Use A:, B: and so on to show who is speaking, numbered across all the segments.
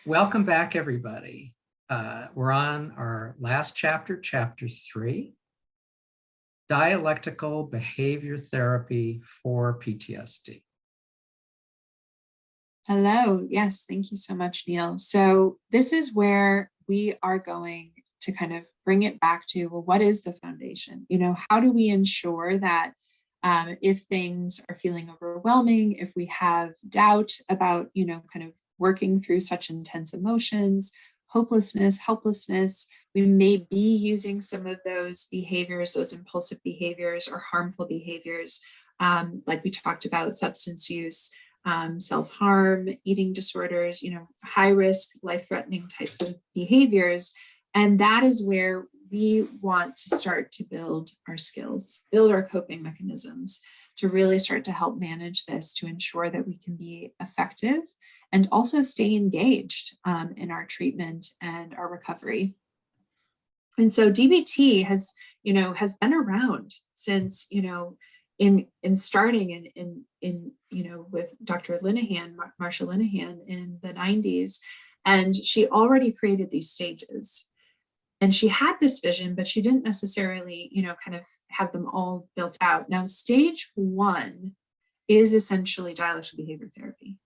A: Welcome back, everybody. We're on our last chapter, chapter 3, Dialectical Behavior Therapy for PTSD.
B: Hello. Yes, thank you so much, Neil. So this is where we are going to kind of bring it back to, well, what is the foundation? How do we ensure that if things are feeling overwhelming, if we have doubt about, kind of working through such intense emotions, hopelessness, helplessness, we may be using some of those behaviors, those impulsive behaviors or harmful behaviors, like we talked about substance use, self-harm, eating disorders, high risk, life-threatening types of behaviors. And that is where we want to start to build our skills, build our coping mechanisms to really start to help manage this, to ensure that we can be effective and also stay engaged in our treatment and our recovery. And so DBT has been around since, in starting in with Dr. Linehan, Marsha Linehan in the 90s. And she already created these stages. And she had this vision, but she didn't necessarily, kind of have them all built out. Now, stage 1 is essentially dialectical behavior therapy.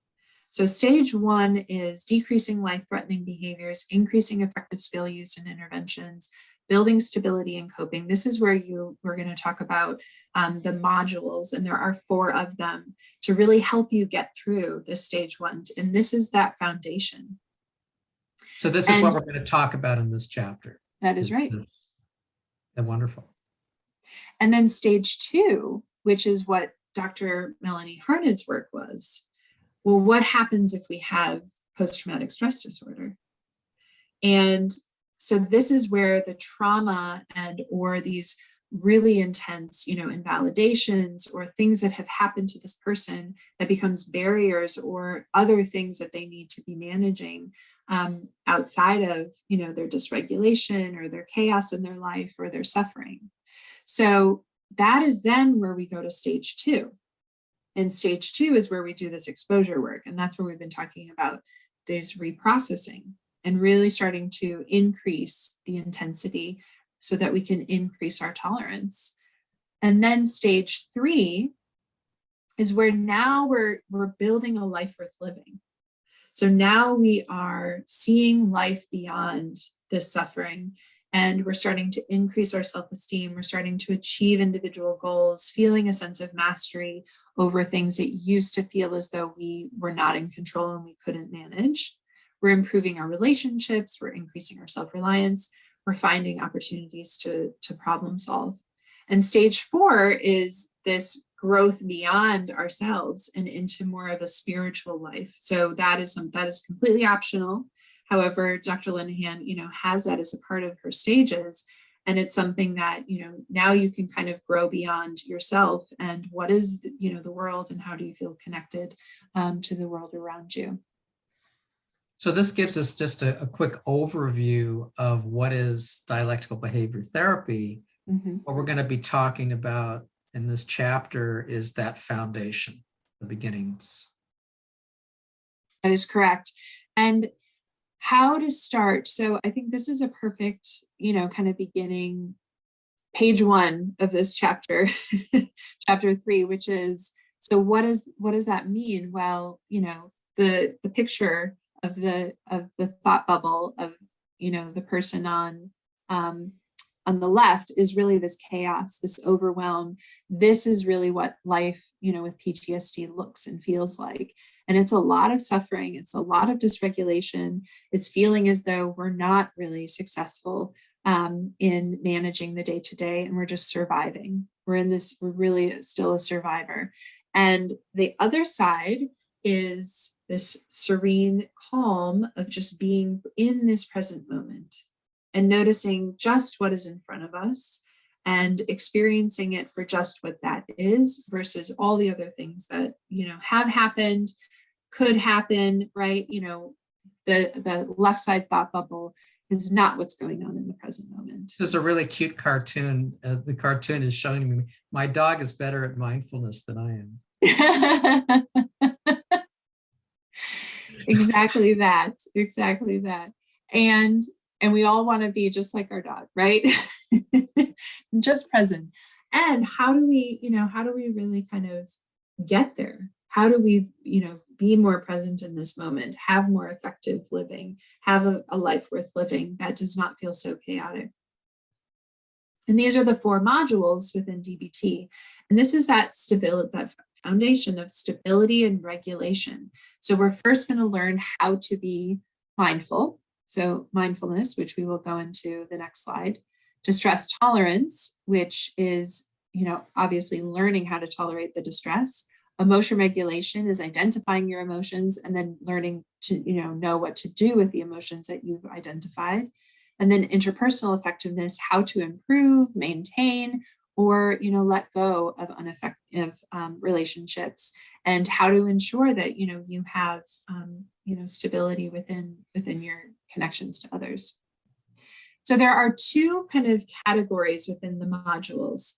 B: So stage 1 is decreasing life-threatening behaviors, increasing effective skill use and interventions, building stability and coping. This is where we're going to talk about the modules, and there are 4 of them to really help you get through this stage 1. And this is that foundation.
A: So this is what we're going to talk about in this chapter.
B: That is right.
A: Wonderful.
B: And then stage 2, which is what Dr. Melanie Harned's work was. Well, what happens if we have post-traumatic stress disorder? And so this is where the trauma or these really intense, invalidations or things that have happened to this person that becomes barriers or other things that they need to be managing outside of, their dysregulation or their chaos in their life or their suffering. So that is then where we go to stage 2. And stage 2 is where we do this exposure work. And that's where we've been talking about this reprocessing and really starting to increase the intensity so that we can increase our tolerance. And then stage 3 is where now we're building a life worth living. So now we are seeing life beyond this suffering, and we're starting to increase our self-esteem. We're starting to achieve individual goals, feeling a sense of mastery over things that used to feel as though we were not in control and we couldn't manage. We're improving our relationships. We're increasing our self-reliance. We're finding opportunities to problem solve. And stage 4 is this growth beyond ourselves and into more of a spiritual life. So that is completely optional. However, Dr. Linehan, has that as a part of her stages. And it's something that, now you can kind of grow beyond yourself and what is, the world and how do you feel connected to the world around you.
A: So this gives us just a quick overview of what is dialectical behavior therapy. Mm-hmm. What we're going to be talking about in this chapter is that foundation, the beginnings.
B: That is correct. And how to start. So I think this is a perfect, kind of beginning page 1 of this chapter, chapter 3, which is, so what does that mean? Well, the picture of the thought bubble of, the person on the left is really this chaos, this overwhelm. This is really what life, with PTSD looks and feels like. And it's a lot of suffering. It's a lot of dysregulation. It's feeling as though we're not really successful in managing the day-to-day, and we're just surviving. We're really still a survivor. And the other side is this serene calm of just being in this present moment and noticing just what is in front of us and experiencing it for just what that is versus all the other things that, have happened, could happen, right? The left side thought bubble is not what's going on in the present moment.
A: This is a really cute cartoon. The cartoon is showing me my dog is better at mindfulness than I am.
B: Exactly that. Exactly that. And we all want to be just like our dog, right? Just present. And how do we, how do we really kind of get there? How do we, be more present in this moment, have more effective living, have a life worth living that does not feel so chaotic? And these are the 4 modules within DBT. And this is that stability, that foundation of stability and regulation. So we're first going to learn how to be mindful. So mindfulness, which we will go into the next slide. Distress tolerance, which is, obviously learning how to tolerate the distress. Emotion regulation is identifying your emotions and then learning to, know what to do with the emotions that you've identified. And then interpersonal effectiveness, how to improve, maintain, or let go of ineffective relationships, and how to ensure that you have stability within your connections to others. So there are 2 kind of categories within the modules.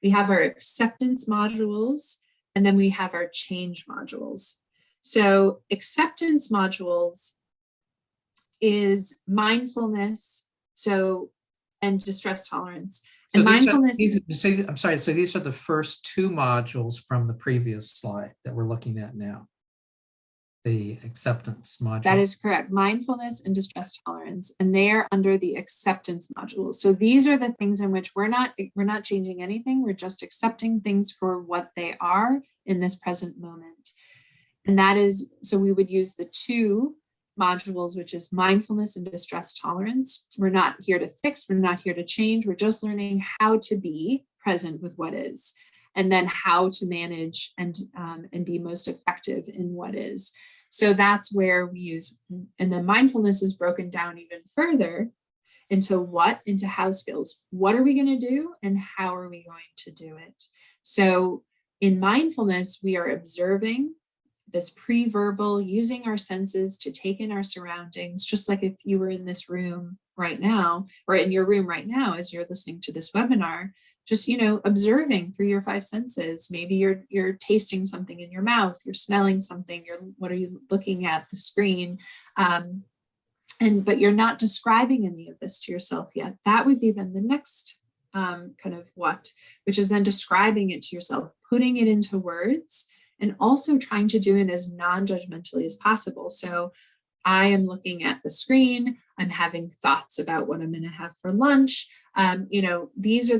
B: We have our acceptance modules, and then we have our change modules. So acceptance modules is mindfulness, and distress tolerance. And mindfulness.
A: I'm sorry. So these are the first 2 modules from the previous slide that we're looking at now. The acceptance module.
B: That is correct. Mindfulness and distress tolerance, and they are under the acceptance modules. So these are the things in which we're not changing anything. We're just accepting things for what they are in this present moment. And that is, so we would use the 2 modules, which is mindfulness and distress tolerance. We're not here to fix, we're not here to change. We're just learning how to be present with what is, and then how to manage and be most effective in what is. So that's where we use, and then mindfulness is broken down even further into how skills. What are we going to do and how are we going to do it? So in mindfulness, we are observing this pre-verbal, using our senses to take in our surroundings, just like if you were in this room right now, or in your room right now as you're listening to this webinar, just observing through your 5 senses. Maybe you're tasting something in your mouth, you're smelling something, what are you looking at, the screen, but you're not describing any of this to yourself yet. That would be then the next kind of which is then describing it to yourself, putting it into words, and also trying to do it as non-judgmentally as possible. So I am looking at the screen, I'm having thoughts about what I'm going to have for lunch. These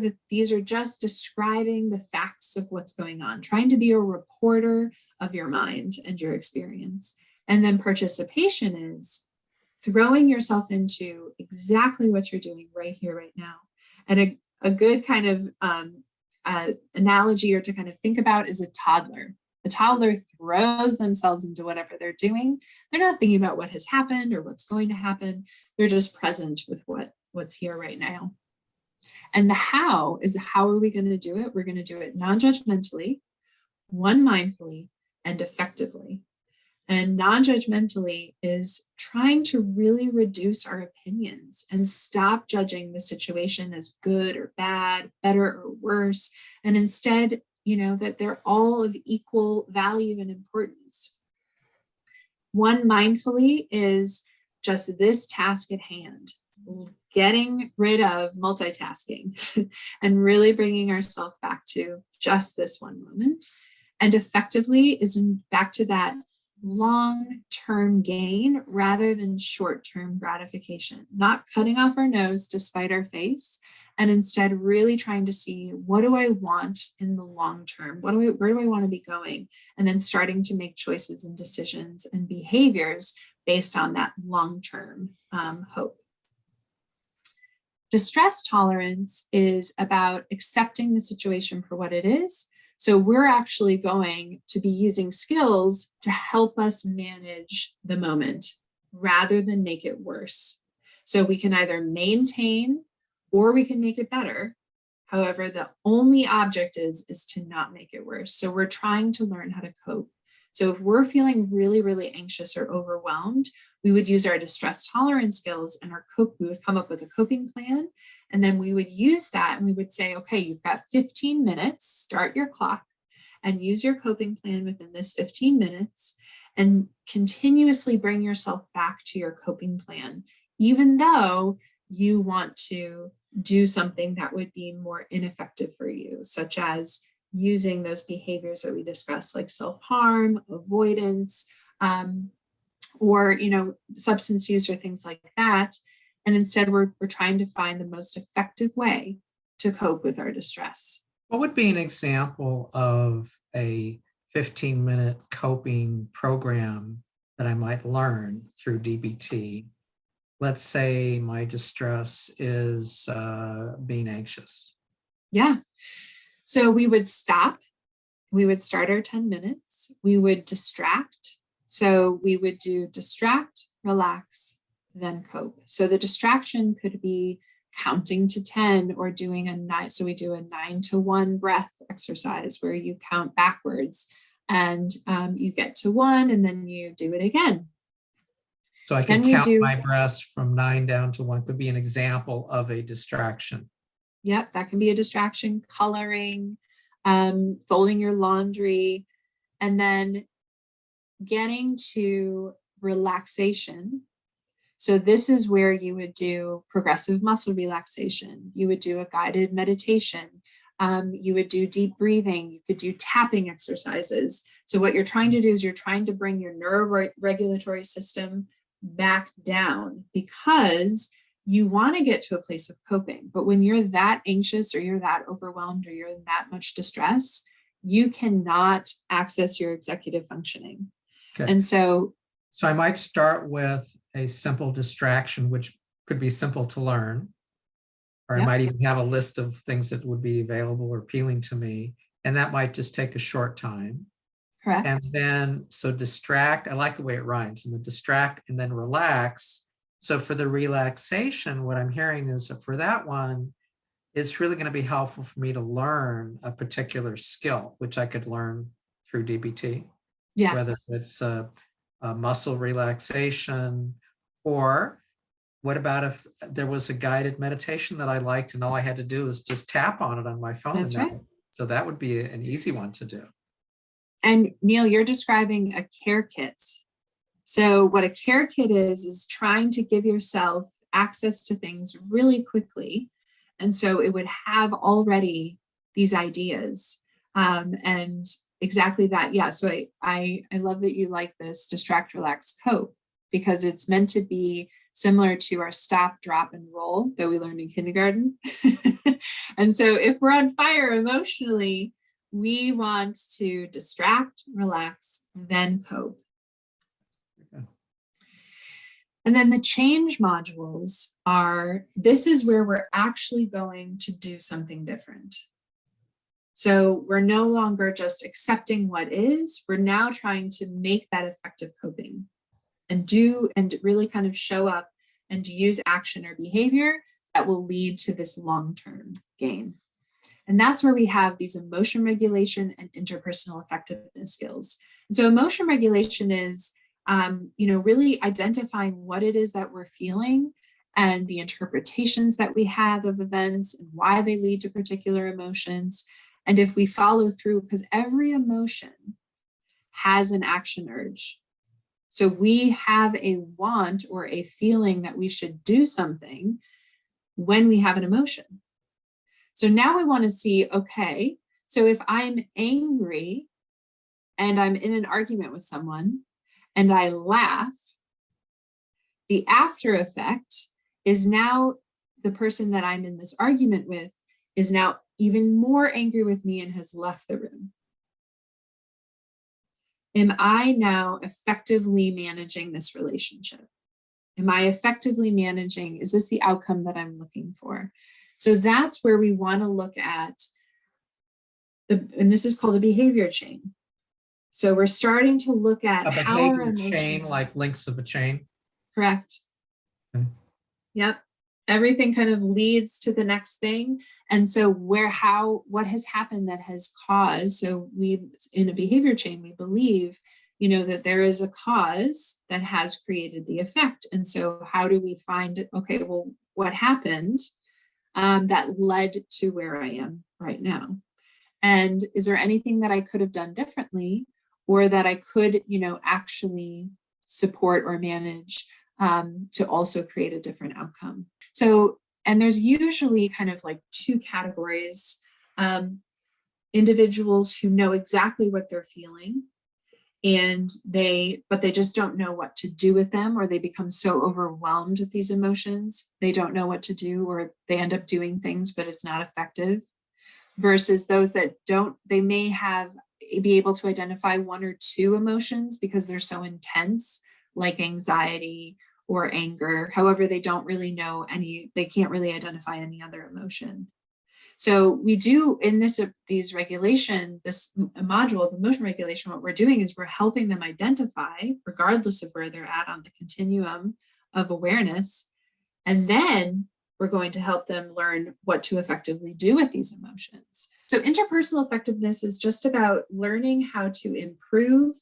B: are just describing the facts of what's going on, trying to be a reporter of your mind and your experience. And then participation is throwing yourself into exactly what you're doing right here, right now. And a good kind of analogy, or to kind of think about, is a toddler. A toddler throws themselves into whatever they're doing. They're not thinking about what has happened or what's going to happen. They're just present with what's here right now. And the how is, how are we going to do it? We're going to do it non-judgmentally, mindfully, and effectively. And non-judgmentally is trying to really reduce our opinions and stop judging the situation as good or bad, better or worse, and instead, that they're all of equal value and importance. Mindfully is just this task at hand, getting rid of multitasking and really bringing ourselves back to just this one moment. And effectively is back to that long-term gain rather than short-term gratification, not cutting off our nose to spite our face, and instead really trying to see, what do I want in the long term? Where do I want to be going? And then starting to make choices and decisions and behaviors based on that long-term hope. Distress tolerance is about accepting the situation for what it is. So we're actually going to be using skills to help us manage the moment rather than make it worse. So we can either maintain or we can make it better. However, the only object is to not make it worse. So we're trying to learn how to cope. So if we're feeling really, really anxious or overwhelmed, we would use our distress tolerance skills and we would come up with a coping plan. And then we would use that and we would say, okay, you've got 15 minutes, start your clock and use your coping plan within this 15 minutes. and continuously bring yourself back to your coping plan, even though you want to do something that would be more ineffective for you, such as using those behaviors that we discussed, like self-harm, avoidance, or substance use or things like that. And instead we're trying to find the most effective way to cope with our distress.
A: What would be an example of a 15-minute coping program that I might learn through DBT? Let's say my distress is being anxious.
B: Yeah. So we would stop. We would start our 10 minutes. We would distract. So we would do distract, relax, then cope. So the distraction could be counting to 10 or doing a 9. So we do a 9 to 1 breath exercise where you count backwards and you get to 1 and then you do it again.
A: So I can count my breaths from 9 down to 1 could be an example of a distraction.
B: Yep, that can be a distraction. Coloring, folding your laundry, and then getting to relaxation. So this is where you would do progressive muscle relaxation. You would do a guided meditation. You would do deep breathing. You could do tapping exercises. So what you're trying to do is you're trying to bring your neuroregulatory system back down, because you want to get to a place of coping. But when you're that anxious or you're that overwhelmed or you're in that much distress, you cannot access your executive functioning.
A: Okay.
B: And so
A: I might start with a simple distraction, which could be simple to learn, or I might even have a list of things that would be available or appealing to me. And that might just take a short time.
B: Correct.
A: And then, so distract, I like the way it rhymes, and the distract and then relax. So for the relaxation, what I'm hearing is that for that one, it's really going to be helpful for me to learn a particular skill, which I could learn through DBT.
B: Yes.
A: Whether it's a muscle relaxation, or what about if there was a guided meditation that I liked and all I had to do is just tap on it on my phone?
B: That's right.
A: So that would be an easy one to do.
B: And Neil, you're describing a care kit. So what a care kit is trying to give yourself access to things really quickly. And so it would have already these ideas and exactly that. Yeah. So I love that you like this distract, relax, cope, because it's meant to be similar to our stop, drop, and roll that we learned in kindergarten. And so if we're on fire emotionally, we want to distract, relax, then cope.
A: Okay.
B: And then the change modules are, this is where we're actually going to do something different. So we're no longer just accepting what is, we're now trying to make that effective coping and really kind of show up and use action or behavior that will lead to this long-term gain. And that's where we have these emotion regulation and interpersonal effectiveness skills. And so emotion regulation is, really identifying what it is that we're feeling and the interpretations that we have of events and why they lead to particular emotions. And if we follow through, because every emotion has an action urge. So we have a want or a feeling that we should do something when we have an emotion. So now we want to see, okay, so if I'm angry and I'm in an argument with someone and I laugh, the after effect is now the person that I'm in this argument with is now even more angry with me and has left the room. Am I now effectively managing this relationship? Am I effectively managing, is this the outcome that I'm looking for? So that's where we want to look at, and this is called a behavior chain. So we're starting to look at
A: a
B: how our
A: behavior chain, like links of a chain.
B: Correct.
A: Okay.
B: Yep. Everything kind of leads to the next thing. And so what has happened that has caused, so in a behavior chain, we believe, that there is a cause that has created the effect. And so how do we find, okay, well, what happened that led to where I am right now? And is there anything that I could have done differently? or that I could, actually support or manage to also create a different outcome. So, and there's usually kind of like two categories. Individuals who know exactly what they're feeling, but they just don't know what to do with them, or they become so overwhelmed with these emotions, they don't know what to do, or they end up doing things, but it's not effective. Versus those that don't, they may be able to identify one or two emotions because they're so intense, like anxiety or anger. However, they don't really know they can't really identify any other emotion. So we do in this module of emotion regulation, what we're doing is we're helping them identify, regardless of where they're at on the continuum of awareness. And then we're going to help them learn what to effectively do with these emotions. So interpersonal effectiveness is just about learning how to improve,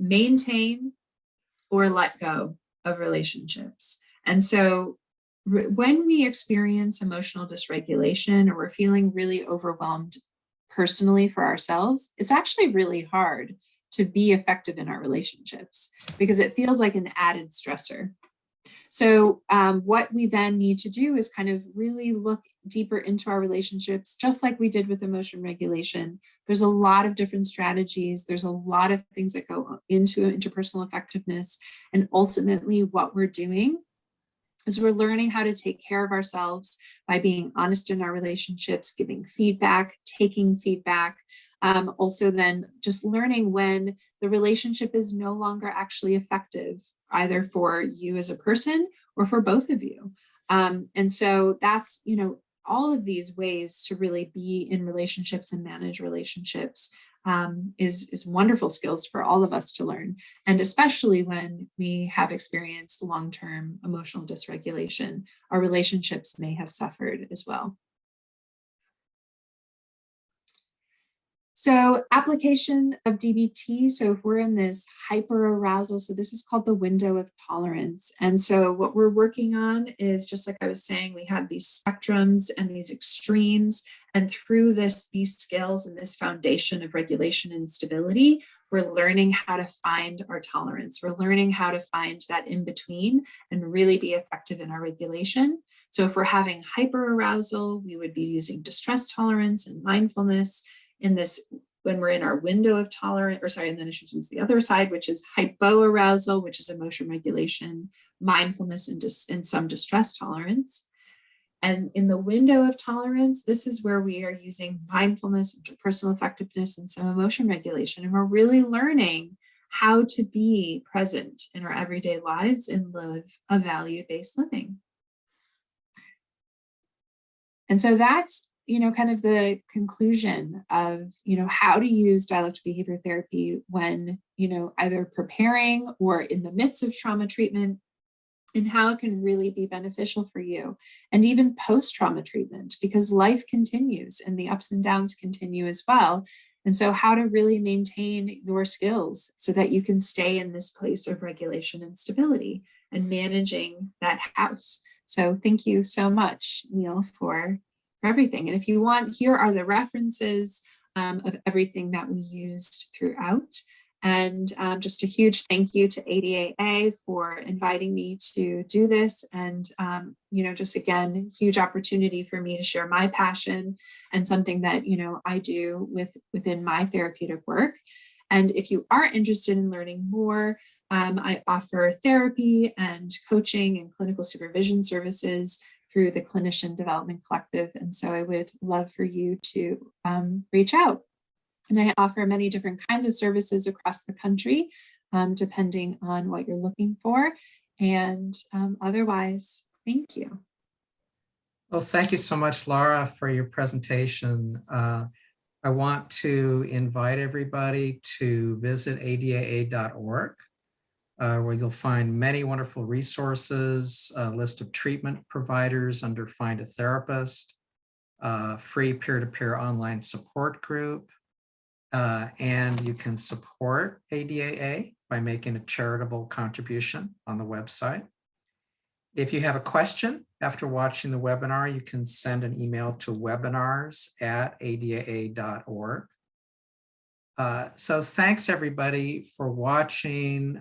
B: maintain, or let go of relationships. And so when we experience emotional dysregulation, or we're feeling really overwhelmed personally for ourselves, it's actually really hard to be effective in our relationships because it feels like an added stressor. So what we then need to do is kind of really look deeper into our relationships, just like we did with emotion regulation. There's a lot of different strategies. There's a lot of things that go into interpersonal effectiveness. And ultimately what we're doing is we're learning how to take care of ourselves by being honest in our relationships, giving feedback, taking feedback. Also then just learning when the relationship is no longer actually effective, either for you as a person or for both of you. And so that's, all of these ways to really be in relationships and manage relationships is wonderful skills for all of us to learn. And especially when we have experienced long-term emotional dysregulation, our relationships may have suffered as well. So application of DBT. So if we're in this hyperarousal, so this is called the window of tolerance. And so what we're working on is, just like I was saying, we have these spectrums and these extremes. And through these skills and this foundation of regulation and stability, we're learning how to find our tolerance. We're learning how to find that in between and really be effective in our regulation. So if we're having hyperarousal, we would be using distress tolerance and mindfulness. In this, when we're in our window of tolerance, and then I should use the other side, which is hypoarousal, which is emotion regulation, mindfulness, and some distress tolerance. And in the window of tolerance, this is where we are using mindfulness, interpersonal effectiveness, and some emotion regulation. And we're really learning how to be present in our everyday lives and live a value-based living. And so that's kind of the conclusion of, how to use dialectical behavior therapy when, either preparing or in the midst of trauma treatment, and how it can really be beneficial for you, and even post-trauma treatment, because life continues and the ups and downs continue as well. And so how to really maintain your skills so that you can stay in this place of regulation and stability and managing that house. So thank you so much, Neil, for everything. And if you want, here are the references of everything that we used throughout. And just a huge thank you to ADAA for inviting me to do this. And, just again, huge opportunity for me to share my passion and something that, I do within my therapeutic work. And if you are interested in learning more, I offer therapy and coaching and clinical supervision services through the Clinician Development Collective. And so I would love for you to reach out. And I offer many different kinds of services across the country, depending on what you're looking for. And otherwise, thank you.
A: Well, thank you so much, Laura, for your presentation. I want to invite everybody to visit adaa.org, where you'll find many wonderful resources, a list of treatment providers under Find a Therapist, free peer-to-peer online support group, and you can support ADAA by making a charitable contribution on the website. If you have a question after watching the webinar, you can send an email to webinars@adaa.org. So thanks everybody for watching.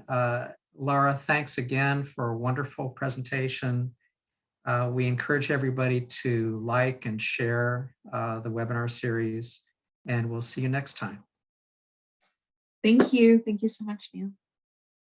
A: Laura, thanks again for a wonderful presentation. We encourage everybody to like and share the webinar series, and we'll see you next time.
B: Thank you. Thank you so much, Neil.